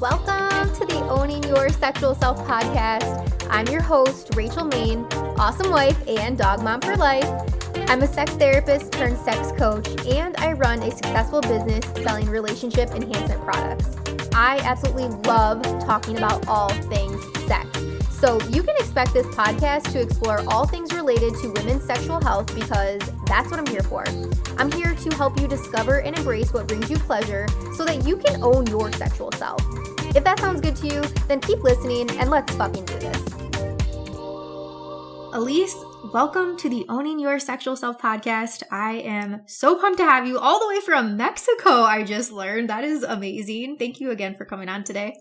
Welcome to the Owning Your Sexual Self podcast. I'm your host, Rachel Main, awesome wife and dog mom for life. I'm a sex therapist turned sex coach, and I run a successful business selling relationship enhancement products. I absolutely love talking about all things sex. So you can expect this podcast to explore all things related to women's sexual health because that's what I'm here for. I'm here to help you discover and embrace what brings you pleasure so that you can own your sexual self. If that sounds good to you, then keep listening and let's fucking do this. Elise, welcome to the Owning Your Sexual Self podcast. I am so pumped to have you all the way from Mexico, I just learned. That is amazing. Thank you again for coming on today.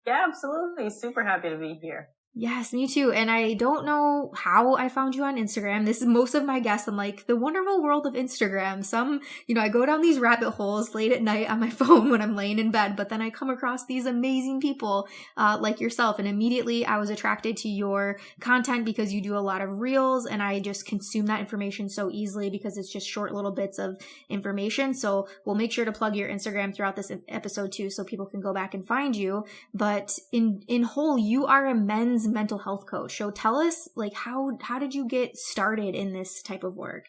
Yeah, absolutely. Super happy to be here. Yes, me too. And I don't know how I found you on Instagram. This is most of my guests. I'm like, the wonderful world of Instagram. Some, I go down these rabbit holes late at night on my phone when I'm laying in bed, but then I come across these amazing people like yourself. And immediately I was attracted to your content because you do a lot of reels and I just consume that information so easily because it's just short little bits of information. So we'll make sure to plug your Instagram throughout this episode too so people can go back and find you. But in whole, you are a men's mental health coach. So tell us, how did you get started in this type of work?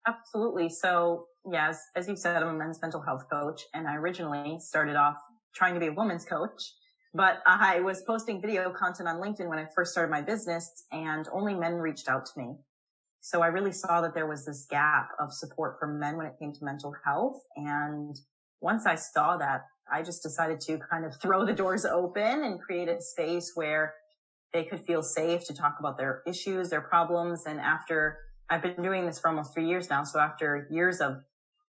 Absolutely. So yes, as you said, I'm a men's mental health coach, and I originally started off trying to be a women's coach, but I was posting video content on LinkedIn when I first started my business, and only men reached out to me. So I really saw that there was this gap of support for men when it came to mental health. And once I saw that, I just decided to kind of throw the doors open and create a space where they could feel safe to talk about their issues, their problems. And after I've been doing this for almost 3 years now, so after years of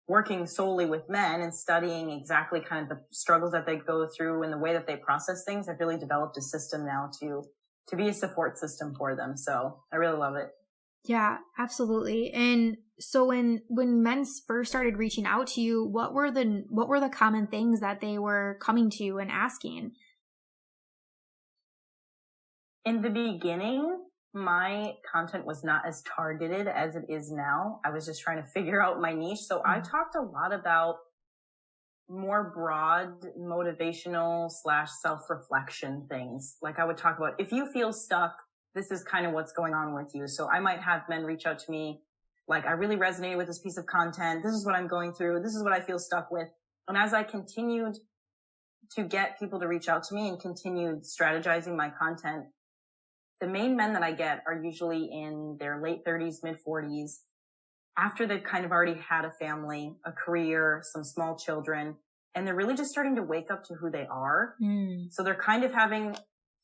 working solely with men and studying exactly kind of the struggles that they go through and the way that they process things, I've really developed a system now to be a support system for them. So I really love it. Yeah, absolutely. And so when men first started reaching out to you, what were the common things that they were coming to you and asking? In the beginning, my content was not as targeted as it is now. I was just trying to figure out my niche. So I talked a lot about more broad motivational / self-reflection things. Like I would talk about, if you feel stuck, this is kind of what's going on with you. So I might have men reach out to me, like, I really resonated with this piece of content. This is what I'm going through. This is what I feel stuck with. And as I continued to get people to reach out to me and continued strategizing my content, the main men that I get are usually in their late 30s, mid 40s, after they've kind of already had a family, a career, some small children, and they're really just starting to wake up to who they are. So they're kind of having,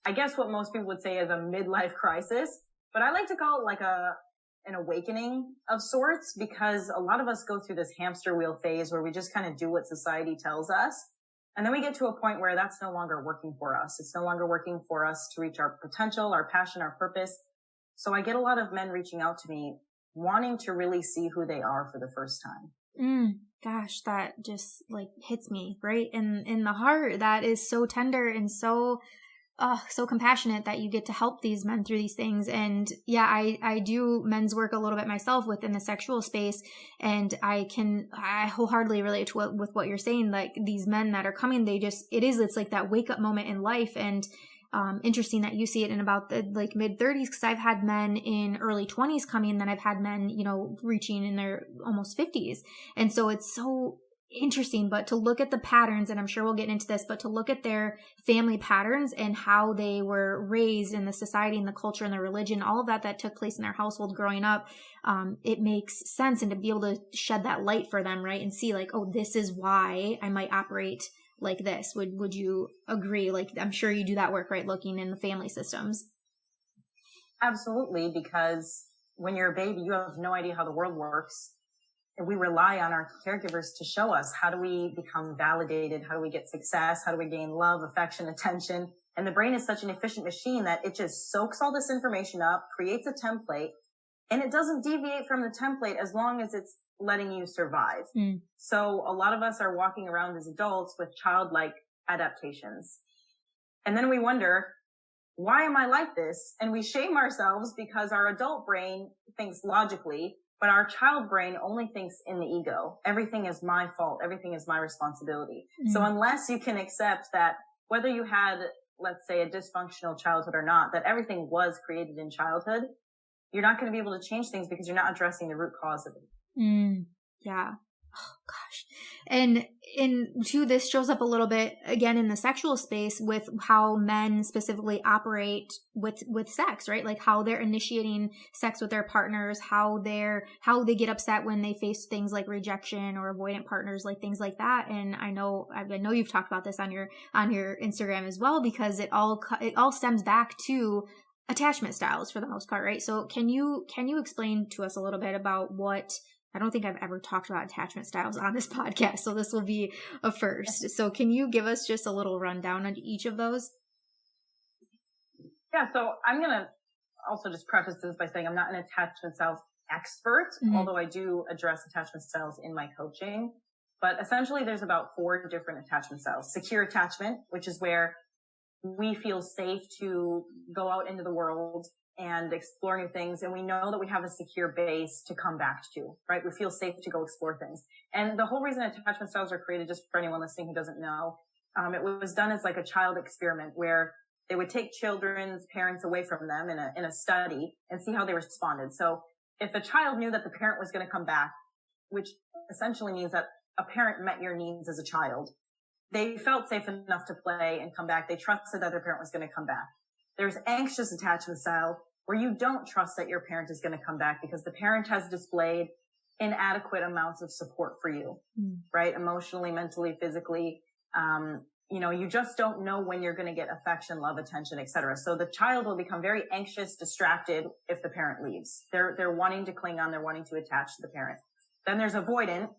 I guess what most people would say is a midlife crisis, but I like to call it like an awakening of sorts, because a lot of us go through this hamster wheel phase where we just kind of do what society tells us. And then we get to a point where that's no longer working for us. It's no longer working for us to reach our potential, our passion, our purpose. So I get a lot of men reaching out to me wanting to really see who they are for the first time. Gosh, that just hits me right in the heart. That is so tender and so compassionate that you get to help these men through these things. And yeah, I do men's work a little bit myself within the sexual space. And I wholeheartly relate to with what you're saying. Like these men that are coming, it's like that wake up moment in life. And interesting that you see it in about the mid 30s, because I've had men in early 20s coming, and then I've had men, reaching in their almost 50s. And so it's so interesting, but to look at the patterns, and I'm sure we'll get into this, but to look at their family patterns and how they were raised in the society and the culture and the religion, all of that took place in their household growing up, it makes sense. And to be able to shed that light for them, right, and see this is why I might operate like this. Would you agree? I'm sure you do that work, right, looking in the family systems. Absolutely, because when you're a baby, you have no idea how the world works. And we rely on our caregivers to show us, how do we become validated? How do we get success? How do we gain love, affection, attention? And the brain is such an efficient machine that it just soaks all this information up, creates a template, and it doesn't deviate from the template as long as it's letting you survive. So a lot of us are walking around as adults with childlike adaptations. And then we wonder, why am I like this? And we shame ourselves because our adult brain thinks logically, But our child brain only thinks in the ego. Everything is my fault. Everything is my responsibility. So unless you can accept that whether you had, let's say, a dysfunctional childhood or not, that everything was created in childhood, you're not going to be able to change things because you're not addressing the root cause of it. Yeah. Oh gosh. And too, this shows up a little bit again in the sexual space with how men specifically operate with sex, right? Like how they're initiating sex with their partners, how they get upset when they face things like rejection or avoidant partners, like things like that. And I know you've talked about this on your Instagram as well, because it all stems back to attachment styles for the most part, right? So can you explain to us a little bit about what, I don't think I've ever talked about attachment styles on this podcast, so this will be a first. So can you give us just a little rundown on each of those? Yeah, so I'm going to also just preface this by saying I'm not an attachment styles expert, although I do address attachment styles in my coaching. But essentially, there's about 4 different attachment styles. Secure attachment, which is where we feel safe to go out into the world and explore new things. And we know that we have a secure base to come back to, right? We feel safe to go explore things. And the whole reason attachment styles are created, just for anyone listening who doesn't know, it was done as like a child experiment where they would take children's parents away from them in a study and see how they responded. So if a child knew that the parent was going to come back, which essentially means that a parent met your needs as a child, they felt safe enough to play and come back. They trusted that their parent was going to come back. There's anxious attachment style where you don't trust that your parent is going to come back because the parent has displayed inadequate amounts of support for you, right? Emotionally, mentally, physically. You just don't know when you're going to get affection, love, attention, etc. So the child will become very anxious, distracted if the parent leaves. They're wanting to cling on. They're wanting to attach to the parent. Then there's avoidant,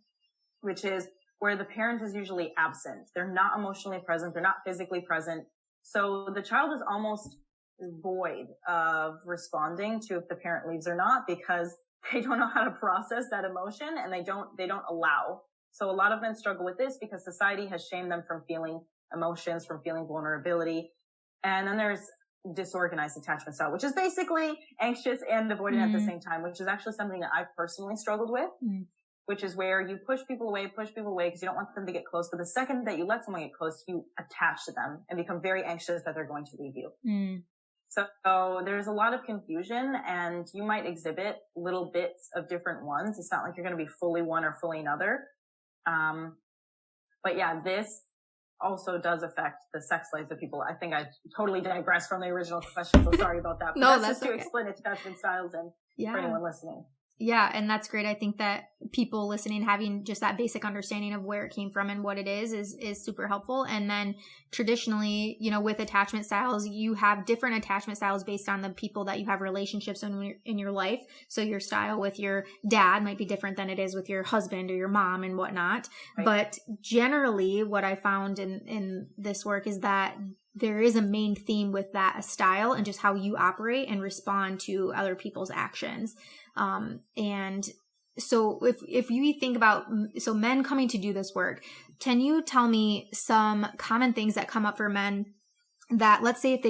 which is where the parent is usually absent. They're not emotionally present. They're not physically present. So the child is almost void of responding to if the parent leaves or not, because they don't know how to process that emotion and they don't allow. So a lot of men struggle with this because society has shamed them from feeling emotions, from feeling vulnerability. And then there's disorganized attachment style, which is basically anxious and avoidant at the same time, which is actually something that I've personally struggled with. Which is where you push people away because you don't want them to get close. But the second that you let someone get close, you attach to them and become very anxious that they're going to leave you. So there's a lot of confusion, and you might exhibit little bits of different ones. It's not like you're going to be fully one or fully another. But yeah, this also does affect the sex lives of people. I think I totally digressed from the original question, so sorry about that. But No, that's just okay. To explain attachment styles and for anyone listening. Yeah, and that's great. I think that people listening, having just that basic understanding of where it came from and what it is super helpful. And then traditionally, with attachment styles, you have different attachment styles based on the people that you have relationships in your life. So your style with your dad might be different than it is with your husband or your mom and whatnot. Right. But generally, what I found in this work is that there is a main theme with that style and just how you operate and respond to other people's actions. And so if you think about, so men coming to do this work, can you tell me some common things that come up for men that, let's say if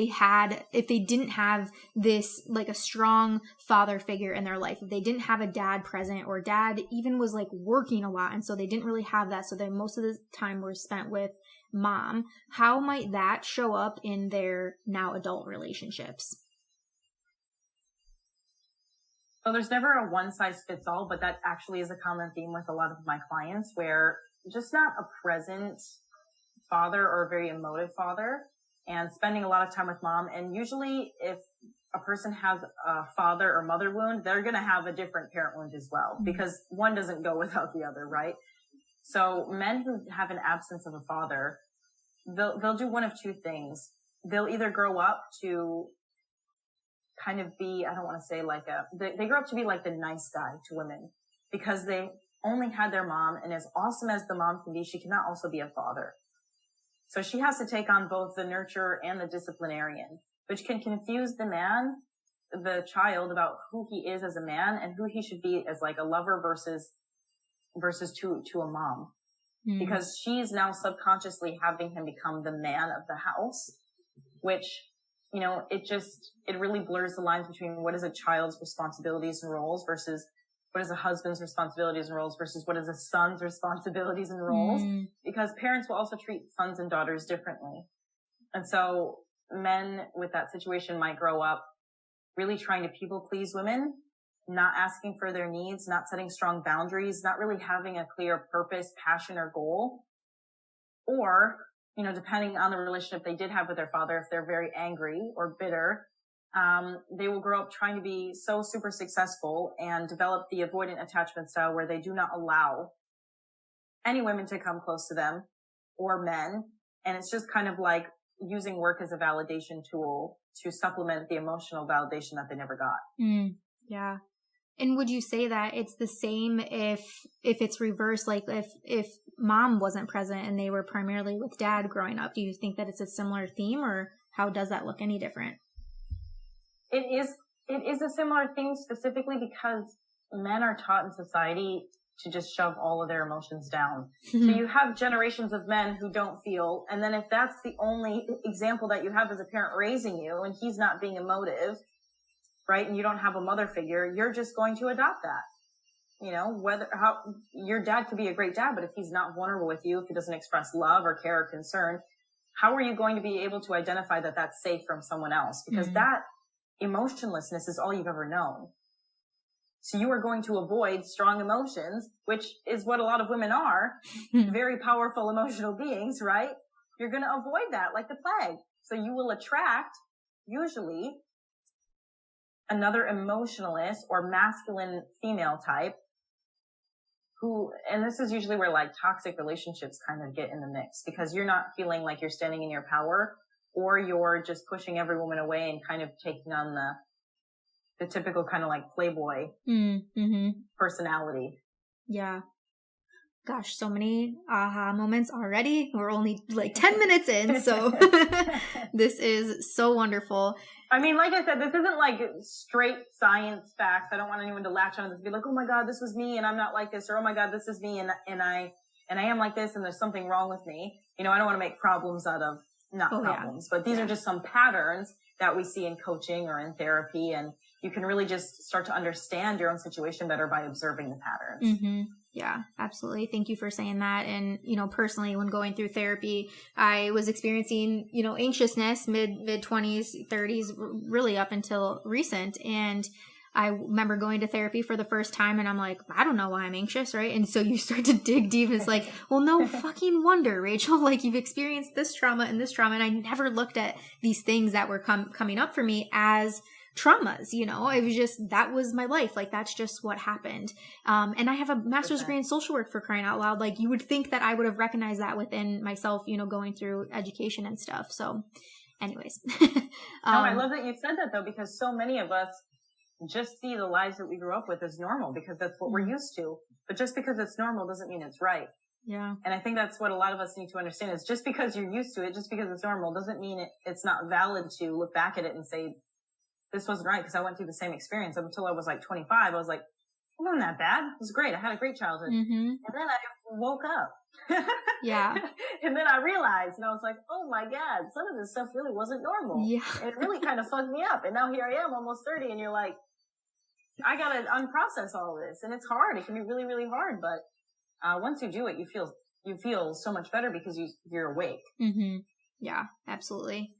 they didn't have this, like a strong father figure in their life, if they didn't have a dad present, or dad even was like working a lot, and so they didn't really have that, so then most of the time were spent with mom, how might that show up in their now adult relationships? So there's never a one size fits all, but that actually is a common theme with a lot of my clients, where just not a present father or a very emotive father, and spending a lot of time with mom. And usually if a person has a father or mother wound, they're going to have a different parent wound as well, because one doesn't go without the other, right? So men who have an absence of a father, they'll do one of two things. They'll either grow up to kind of be, I don't want to say they grow up to be like the nice guy to women, because they only had their mom, and as awesome as the mom can be, she cannot also be a father. So she has to take on both the nurturer and the disciplinarian, which can confuse the child about who he is as a man and who he should be as like a lover versus to a mom. Because she's now subconsciously having him become the man of the house, which, it really blurs the lines between what is a child's responsibilities and roles versus what is a husband's responsibilities and roles versus what is a son's responsibilities and roles, because parents will also treat sons and daughters differently. And so men with that situation might grow up really trying to people please women, not asking for their needs, not setting strong boundaries, not really having a clear purpose, passion, or goal. Or, you know, depending on the relationship they did have with their father, if they're very angry or bitter, they will grow up trying to be so super successful and develop the avoidant attachment style where they do not allow any women to come close to them or men. And it's just kind of like using work as a validation tool to supplement the emotional validation that they never got. Yeah. And would you say that it's the same if it's reversed, like if mom wasn't present and they were primarily with dad growing up? Do you think that it's a similar theme, or how does that look any different? It is a similar thing, specifically because men are taught in society to just shove all of their emotions down. So you have generations of men who don't feel, and then if that's the only example that you have as a parent raising you and he's not being emotive, right, and you don't have a mother figure, you're just going to adopt that. You know, your dad could be a great dad, but if he's not vulnerable with you, if he doesn't express love or care or concern, how are you going to be able to identify that that's safe from someone else? Because that emotionlessness is all you've ever known. So you are going to avoid strong emotions, which is what a lot of women are, very powerful emotional beings, right? You're going to avoid that like the plague. So you will attract, usually, another emotionalist or masculine female type who, and this is usually where like toxic relationships kind of get in the mix, because you're not feeling like you're standing in your power, or you're just pushing every woman away and kind of taking on the typical kind of like playboy personality. Yeah. Gosh, so many aha moments already. We're only like 10 minutes in, so this is so wonderful. I mean, like I said, this isn't like straight science facts. I don't want anyone to latch on to this and be like, oh my God, this was me and I'm not like this, or oh my God, this is me and I am like this and there's something wrong with me. You know, I don't want to make problems out of problems, but these are just some patterns that we see in coaching or in therapy, and you can really just start to understand your own situation better by observing the patterns. Yeah, absolutely. Thank you for saying that. And, you know, personally, when going through therapy, I was experiencing, you know, anxiousness mid 20s, 30s, really up until recent. And I remember going to therapy for the first time and I'm like, I don't know why I'm anxious, right? And so you start to dig deep. It's like, well, no fucking wonder, Rachel, like you've experienced this trauma and this trauma. And I never looked at these things that were coming up for me as traumas, you know. It was just, that was my life. Like, that's just what happened. And I have a master's degree in social work, for crying out loud. Like, you would think that I would have recognized that within myself, you know, going through education and stuff. So anyways. I love that you said that though, because so many of us just see the lives that we grew up with as normal because that's what we're used to. But just because it's normal doesn't mean it's right. Yeah. And I think that's what a lot of us need to understand is just because you're used to it, just because it's normal doesn't mean it's not valid to look back at it and say, this wasn't right, because I went through the same experience up until I was like 25. I was like, it wasn't that bad. It was great. I had a great childhood. And then I woke up. Yeah. And then I realized, and I was like, oh my God, some of this stuff really wasn't normal. Yeah. It really kind of fucked me up. And now here I am, almost 30, and you're like, I gotta unprocess all this. And it's hard. It can be really, really hard. But once you do it, you feel so much better because you're awake. Yeah, absolutely.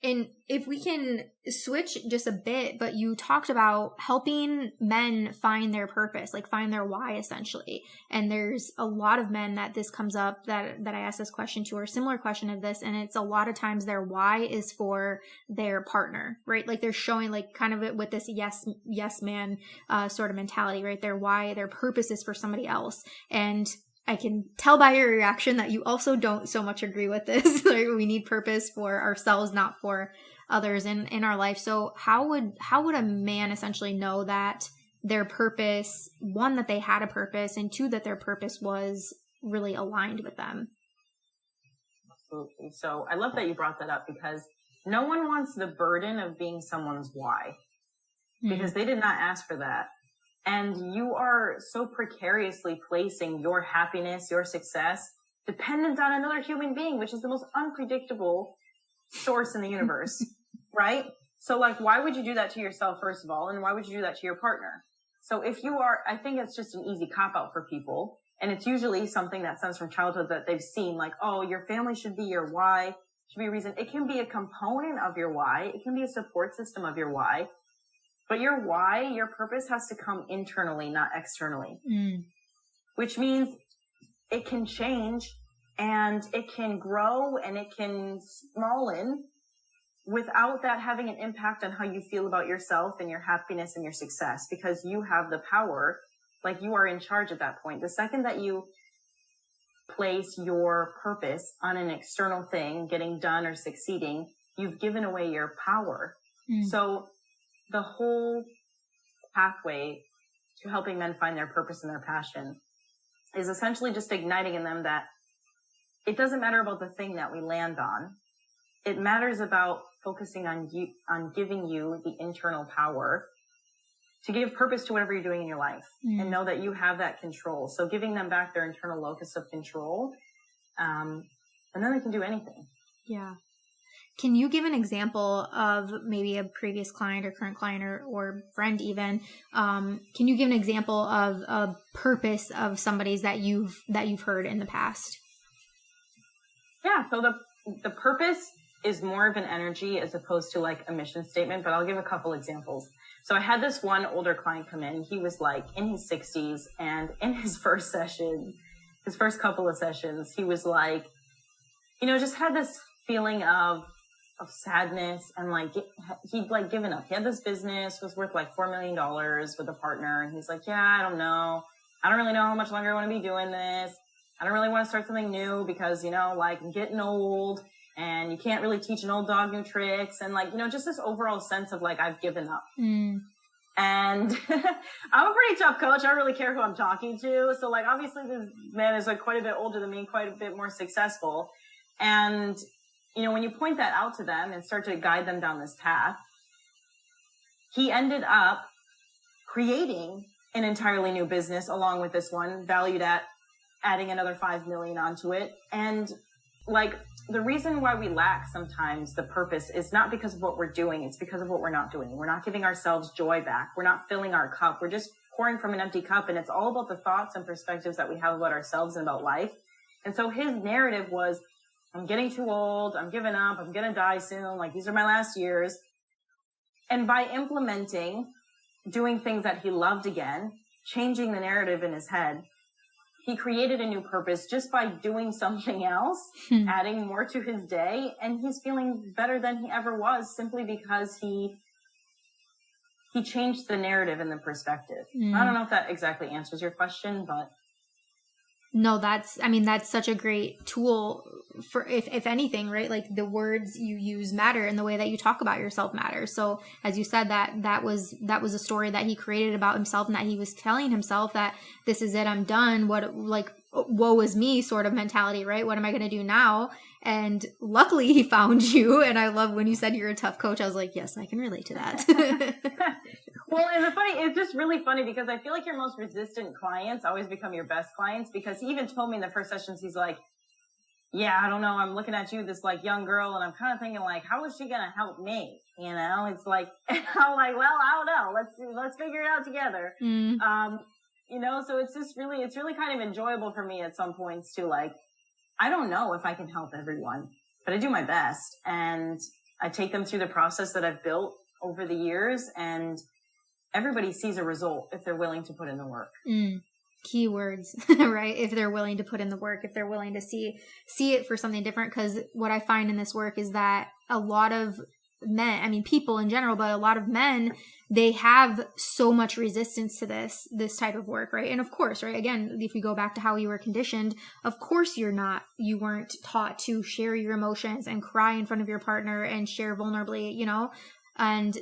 And if we can switch just a bit, but you talked about helping men find their purpose, like find their why, essentially. And there's a lot of men that this comes up that I asked this question to, or a similar question of this. And it's a lot of times their why is for their partner, right? Like they're showing like kind of it with this yes man sort of mentality, right? Their why, their purpose is for somebody else. And I can tell by your reaction that you also don't so much agree with this. Like, we need purpose for ourselves, not for others in our life. So how would a man essentially know that their purpose, one, that they had a purpose, and two, that their purpose was really aligned with them? Absolutely. So I love that you brought that up, because no one wants the burden of being someone's why, because they did not ask for that. And you are so precariously placing your happiness, your success, dependent on another human being, which is the most unpredictable source in the universe, right? So like, why would you do that to yourself, first of all? And why would you do that to your partner? So I think it's just an easy cop out for people. And it's usually something that stems from childhood that they've seen, like, oh, your family should be your why, should be a reason. It can be a component of your why. It can be a support system of your why. But your why, your purpose has to come internally, not externally. Which means it can change and it can grow and it can smallen without that having an impact on how you feel about yourself and your happiness and your success, because you have the power, like you are in charge at that point. The second that you place your purpose on an external thing, getting done or succeeding, you've given away your power. So the whole pathway to helping men find their purpose and their passion is essentially just igniting in them that it doesn't matter about the thing that we land on. It matters about focusing on you, on giving you the internal power to give purpose to whatever you're doing in your life and know that you have that control. So giving them back their internal locus of control, and then they can do anything. Yeah. Can you give an example of maybe a previous client or current client or friend even? Can you give an example of a purpose of somebody's that you've heard in the past? Yeah. So the purpose is more of an energy as opposed to like a mission statement, but I'll give a couple examples. So I had this one older client come in. He was like in his 60s, and in his first couple of sessions, he was like, just had this feeling of sadness, and like he'd like given up. He had this business, was worth like $4 million with a partner, and he's like, yeah, I don't know. I don't really know how much longer I want to be doing this. I don't really want to start something new because, like I'm getting old. And you can't really teach an old dog new tricks. And like, just this overall sense of like, I've given up. And I'm a pretty tough coach. I don't really care who I'm talking to. So like, obviously this man is like quite a bit older than me, quite a bit more successful. And, when you point that out to them and start to guide them down this path, he ended up creating an entirely new business along with this one, valued at adding another 5 million onto it. And like, the reason why we lack sometimes the purpose is not because of what we're doing. It's because of what we're not doing. We're not giving ourselves joy back. We're not filling our cup. We're just pouring from an empty cup. And it's all about the thoughts and perspectives that we have about ourselves and about life. And so his narrative was, I'm getting too old. I'm giving up. I'm going to die soon. Like, these are my last years. And by implementing, doing things that he loved again, changing the narrative in his head, he created a new purpose just by doing something else, adding more to his day, and he's feeling better than he ever was simply because he changed the narrative and the perspective. I don't know if that exactly answers your question, but no, that's such a great tool for, if anything, right? Like, the words you use matter and the way that you talk about yourself matters. So as you said, that was a story that he created about himself, and that he was telling himself that this is it, I'm done. What, like, woe is me sort of mentality, right? What am I going to do now? And luckily he found you. And I love when you said you're a tough coach. I was like, yes, I can relate to that. Well, it's just really funny because I feel like your most resistant clients always become your best clients, because he even told me in the first sessions, he's like, yeah, I don't know. I'm looking at you, this like young girl, and I'm kind of thinking like, how is she going to help me? It's like, and I'm like, well, I don't know. Let's figure it out together. So it's really kind of enjoyable for me at some points to like, I don't know if I can help everyone, but I do my best, and I take them through the process that I've built over the years, and everybody sees a result if they're willing to put in the work. Keywords, right? If they're willing to put in the work, if they're willing to see it for something different. Because what I find in this work is that a lot of men, people in general, but a lot of men, they have so much resistance to this type of work, right? And of course, right, again, if we go back to how you were conditioned, of course you weren't taught to share your emotions and cry in front of your partner and share vulnerably, and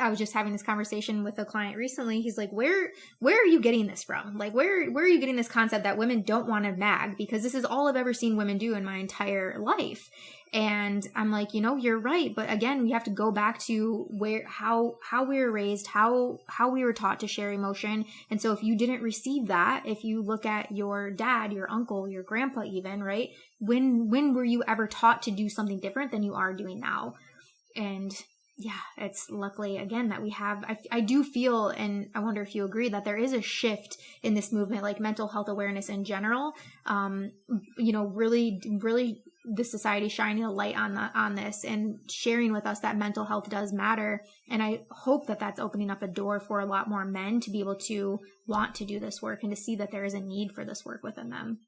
I was just having this conversation with a client recently. He's like, where are you getting this from? Like, where are you getting this concept that women don't want to nag? Because this is all I've ever seen women do in my entire life. And I'm like, you're right. But again, we have to go back to how we were raised, how we were taught to share emotion. And so if you didn't receive that, if you look at your dad, your uncle, your grandpa even, right? When were you ever taught to do something different than you are doing now? And Yeah, it's luckily, again, that we have, I do feel, and I wonder if you agree, that there is a shift in this movement, like mental health awareness in general. Really, really the society shining a light on this and sharing with us that mental health does matter. And I hope that that's opening up a door for a lot more men to be able to want to do this work and to see that there is a need for this work within them.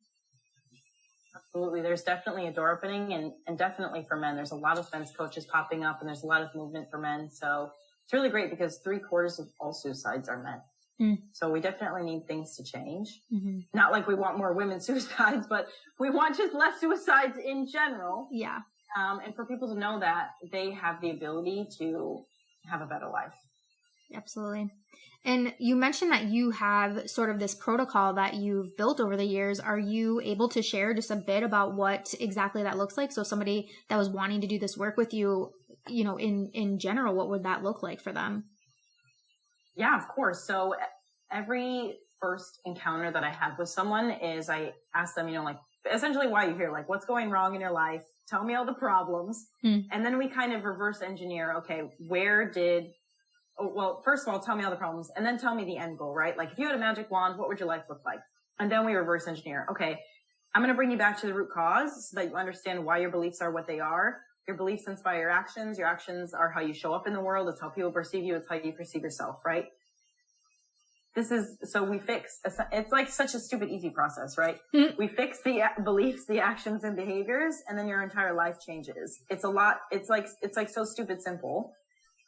Absolutely. There's definitely a door opening, and definitely for men. There's a lot of men's coaches popping up, and there's a lot of movement for men. So it's really great because 3/4 of all suicides are men. So we definitely need things to change. Not like we want more women suicides, but we want just less suicides in general. Yeah. And for people to know that they have the ability to have a better life. Absolutely. And you mentioned that you have sort of this protocol that you've built over the years. Are you able to share just a bit about what exactly that looks like? So somebody that was wanting to do this work with you, in general, what would that look like for them? Yeah, of course. So every first encounter that I have with someone is I ask them, like essentially why you're here, like what's going wrong in your life? Tell me all the problems. And then we kind of reverse engineer. Okay, first of all, tell me all the problems and then tell me the end goal, right? Like if you had a magic wand, what would your life look like? And then we reverse engineer. Okay, I'm going to bring you back to the root cause so that you understand why your beliefs are what they are. Your beliefs inspire your actions. Your actions are how you show up in the world. It's how people perceive you. It's how you perceive yourself, right? We fix, it's like such a stupid, easy process, right? We fix the beliefs, the actions and behaviors, and then your entire life changes. It's like so stupid simple.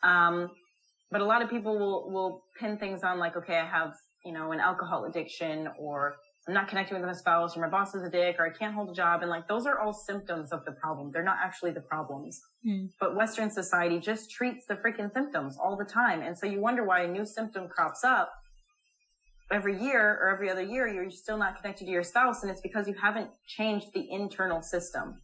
But a lot of people will pin things on like, okay, I have, an alcohol addiction, or I'm not connecting with my spouse, or my boss is a dick, or I can't hold a job. And like, those are all symptoms of the problem. They're not actually the problems. But Western society just treats the freaking symptoms all the time. And so you wonder why a new symptom crops up every year or every other year. You're still not connected to your spouse. And it's because you haven't changed the internal system.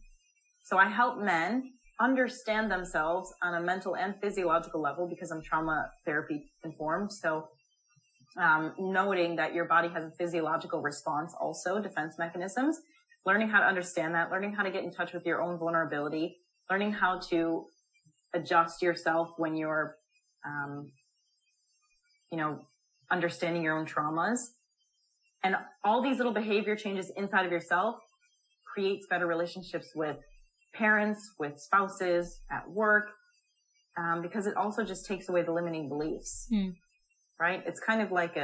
So I help men understand themselves on a mental and physiological level because I'm trauma therapy informed. So noting that your body has a physiological response, also defense mechanisms, learning how to understand that, learning how to get in touch with your own vulnerability, learning how to adjust yourself when you're, understanding your own traumas. And all these little behavior changes inside of yourself creates better relationships with parents, with spouses, at work, because it also just takes away the limiting beliefs, right? It's kind of like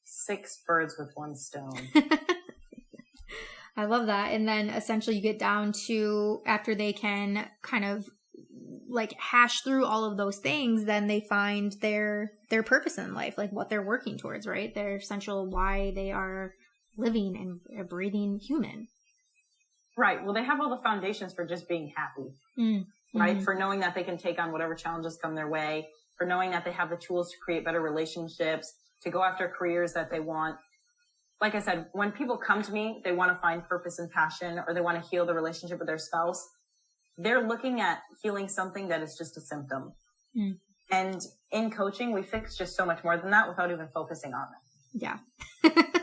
6 birds with 1 stone. I love that. And then essentially you get down to, after they can kind of like hash through all of those things, then they find their purpose in life, like what they're working towards, right? Their essential why they are living and a breathing human. Right. Well, they have all the foundations for just being happy, right? For knowing that they can take on whatever challenges come their way, for knowing that they have the tools to create better relationships, to go after careers that they want. Like I said, when people come to me, they want to find purpose and passion, or they want to heal the relationship with their spouse. They're looking at healing something that is just a symptom. And in coaching, we fix just so much more than that without even focusing on it. Yeah.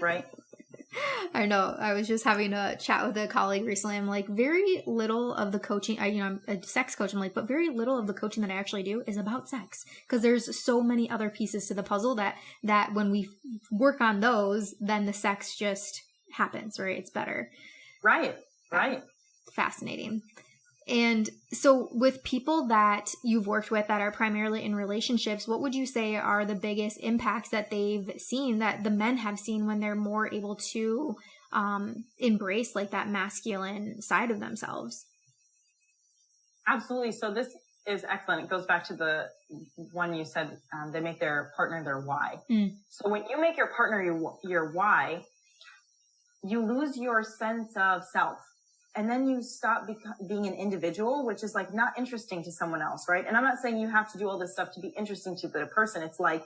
Right? I know. I was just having a chat with a colleague recently. I'm like, very little of the coaching, I'm a sex coach. I'm like, but very little of the coaching that I actually do is about sex, because there's so many other pieces to the puzzle that when we work on those, then the sex just happens, right? It's better. Right. Fascinating. And so with people that you've worked with that are primarily in relationships, what would you say are the biggest impacts that they've seen, that the men have seen, when they're more able to embrace like that masculine side of themselves? Absolutely. So this is excellent. It goes back to the one you said, they make their partner their why. So when you make your partner your why, you lose your sense of self. And then you stop being an individual, which is like not interesting to someone else, right? And I'm not saying you have to do all this stuff to be interesting to the person. It's like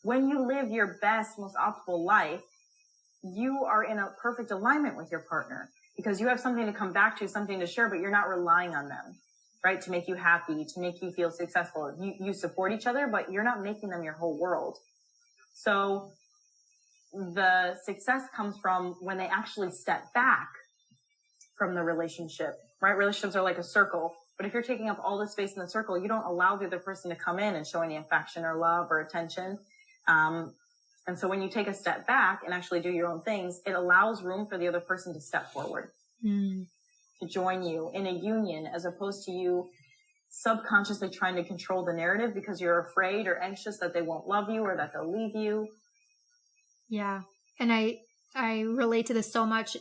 when you live your best, most optimal life, you are in a perfect alignment with your partner because you have something to come back to, something to share, but you're not relying on them, right? To make you happy, to make you feel successful. You support each other, but you're not making them your whole world. So the success comes from when they actually step back from the relationship, right? Relationships are like a circle. But if you're taking up all the space in the circle, you don't allow the other person to come in and show any affection or love or attention. And so when you take a step back and actually do your own things, it allows room for the other person to step forward, to join you in a union, as opposed to you subconsciously trying to control the narrative because you're afraid or anxious that they won't love you or that they'll leave you. Yeah. And I relate to this so much,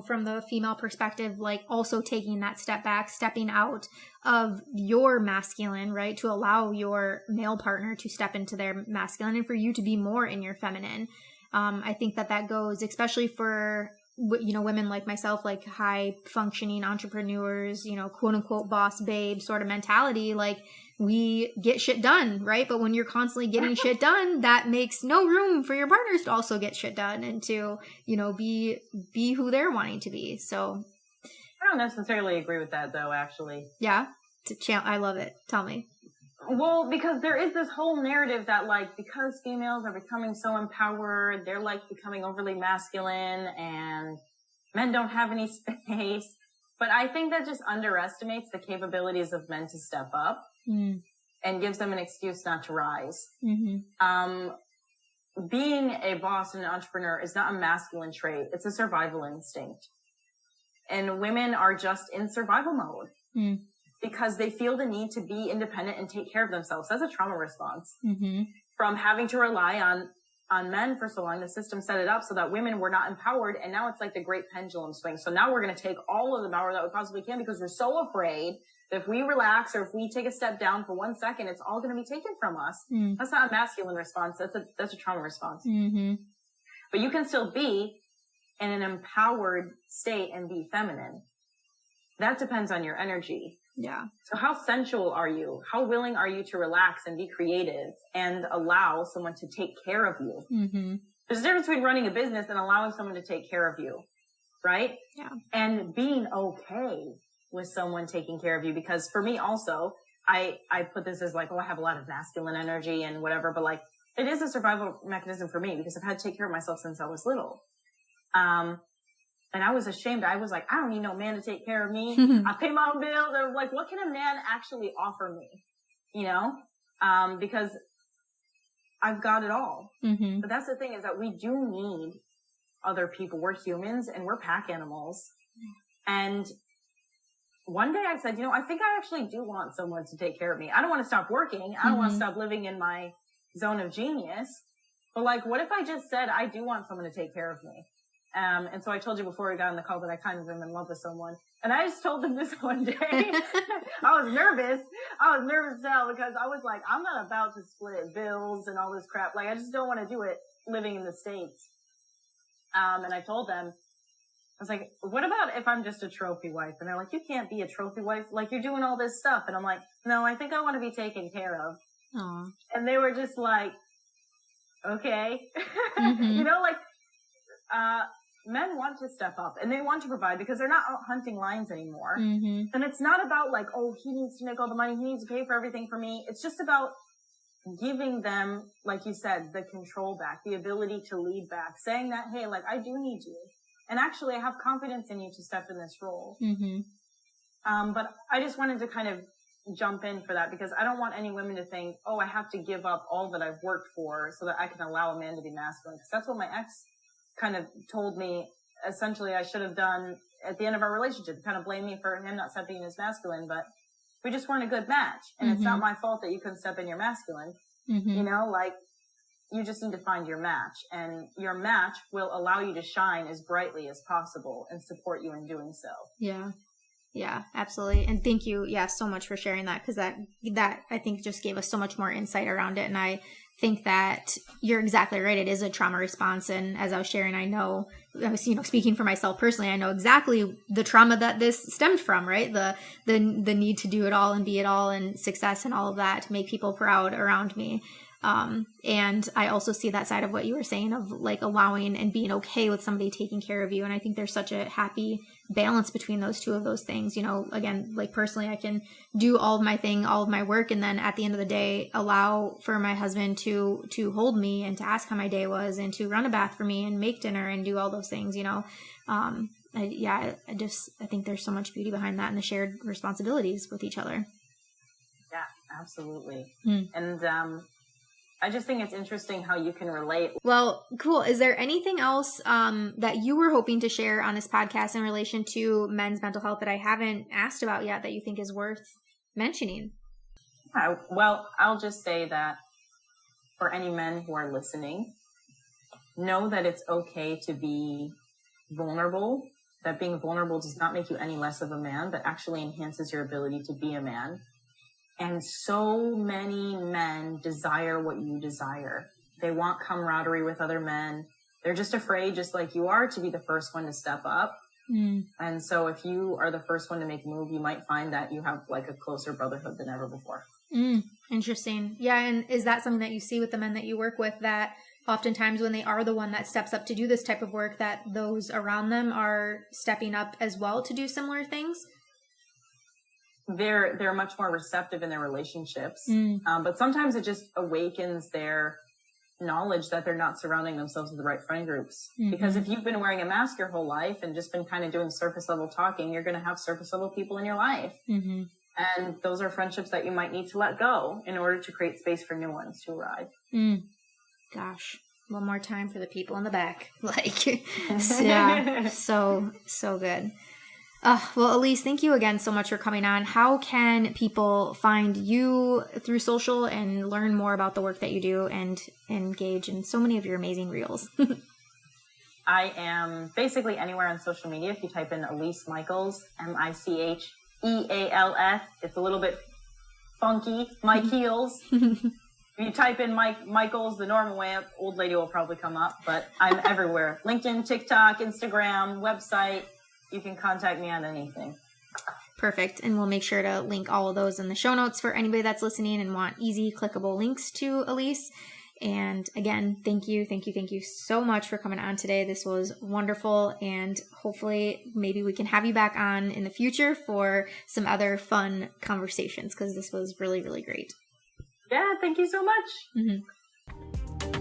from the female perspective, like also taking that step back, stepping out of your masculine, right? To allow your male partner to step into their masculine and for you to be more in your feminine. I think that goes, especially for, women like myself, like high functioning entrepreneurs, quote unquote boss babe sort of mentality. Like we get shit done, right? But when you're constantly getting shit done, that makes no room for your partners to also get shit done and to, be who they're wanting to be. So I don't necessarily agree with that though, actually. Yeah. I love it. Tell me. Well, because there is this whole narrative that like, because females are becoming so empowered, they're like becoming overly masculine and men don't have any space. But I think that just underestimates the capabilities of men to step up and gives them an excuse not to rise. Being a boss and an entrepreneur is not a masculine trait. It's a survival instinct. And women are just in survival mode. Because they feel the need to be independent and take care of themselves. That's a trauma response from having to rely on men for so long. The system set it up so that women were not empowered. And now it's like the great pendulum swing. So now we're going to take all of the power that we possibly can because we're so afraid that if we relax or if we take a step down for 1 second, it's all going to be taken from us. That's not a masculine response. That's a trauma response. But you can still be in an empowered state and be feminine. That depends on your energy. Yeah. So how sensual are you? How willing are you to relax and be creative and allow someone to take care of you? There's a difference between running a business and allowing someone to take care of you, right? Yeah. And being okay with someone taking care of you. Because for me also, I put this as like, I have a lot of masculine energy and whatever, but like, it is a survival mechanism for me because I've had to take care of myself since I was little. And I was ashamed. I was like, I don't need no man to take care of me. I pay my own bills. And like, what can a man actually offer me? Because I've got it all. But that's the thing, is that we do need other people. We're humans and we're pack animals. And one day I said, I think I actually do want someone to take care of me. I don't want to stop working. I don't want to stop living in my zone of genius. But like, what if I just said, I do want someone to take care of me? And so I told you before we got on the call that I kind of am in love with someone. And I just told them this one day. I was nervous. As hell because I was like, I'm not about to split bills and all this crap. Like, I just don't want to do it living in the States. And I told them, I was like, what about if I'm just a trophy wife? And they're like, you can't be a trophy wife. Like, you're doing all this stuff. And I'm like, no, I think I want to be taken care of. Aww. And they were just like, okay. Men want to step up and they want to provide because they're not out hunting lions anymore. And it's not about like, oh, he needs to make all the money. He needs to pay for everything for me. It's just about giving them, like you said, the control back, the ability to lead back, saying that, hey, like, I do need you. And actually I have confidence in you to step in this role. But I just wanted to kind of jump in for that because I don't want any women to think, oh, I have to give up all that I've worked for so that I can allow a man to be masculine. Because that's what my ex kind of told me essentially I should have done at the end of our relationship. He kind of blamed me for him not stepping in as masculine, but we just weren't a good match. And it's not my fault that you couldn't step in your masculine. Like, you just need to find your match, and your match will allow you to shine as brightly as possible and support you in doing so. Yeah, absolutely. And thank you, so much for sharing that, because that I think just gave us so much more insight around it. And I think that you're exactly right. It is a trauma response. And as I was sharing, I was speaking for myself personally, I know exactly the trauma that this stemmed from, right? The need to do it all and be it all and success and all of that to make people proud around me. And I also see that side of what you were saying of like allowing and being okay with somebody taking care of you. And I think there's such a happy balance between those two of those things. Again, like personally, I can do all of my thing, all of my work. And then at the end of the day, allow for my husband to hold me and to ask how my day was and to run a bath for me and make dinner and do all those things, I think there's so much beauty behind that and the shared responsibilities with each other. Yeah, absolutely. And I just think it's interesting how you can relate. Well, cool. Is there anything else that you were hoping to share on this podcast in relation to men's mental health that I haven't asked about yet that you think is worth mentioning? Well, I'll just say that for any men who are listening, know that it's okay to be vulnerable, that being vulnerable does not make you any less of a man, but actually enhances your ability to be a man. And so many men desire what you desire. They want camaraderie with other men. They're just afraid, just like you are, to be the first one to step up. And so if you are the first one to make a move, you might find that you have like a closer brotherhood than ever before. Interesting. Yeah. And is that something that you see with the men that you work with, that oftentimes when they are the one that steps up to do this type of work, that those around them are stepping up as well to do similar things? They're much more receptive in their relationships. But sometimes it just awakens their knowledge that they're not surrounding themselves with the right friend groups. Because if you've been wearing a mask your whole life and just been kind of doing surface level talking, you're going to have surface level people in your life. And those are friendships that you might need to let go in order to create space for new ones to arrive. Gosh, one more time for the people in the back. Yeah, so good. Well, Elise, thank you again so much for coming on. How can people find you through social and learn more about the work that you do and engage in so many of your amazing reels? I am basically anywhere on social media. If you type in Elise Micheals, Micheals, it's a little bit funky, Micheals. If you type in Micheals the normal way, old lady will probably come up, but I'm everywhere. LinkedIn, TikTok, Instagram, website. You can contact me on anything. Perfect. And we'll make sure to link all of those in the show notes for anybody that's listening and want easy, clickable links to Elise. And again, thank you so much for coming on today. This was wonderful. And hopefully maybe we can have you back on in the future for some other fun conversations, because this was really, really great. Yeah, thank you so much.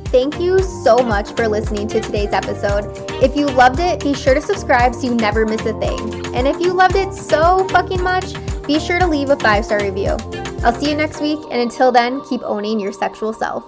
Thank you so much for listening to today's episode. If you loved it, be sure to subscribe so you never miss a thing. And if you loved it so fucking much, be sure to leave a 5-star review. I'll see you next week, and until then, keep owning your sexual self.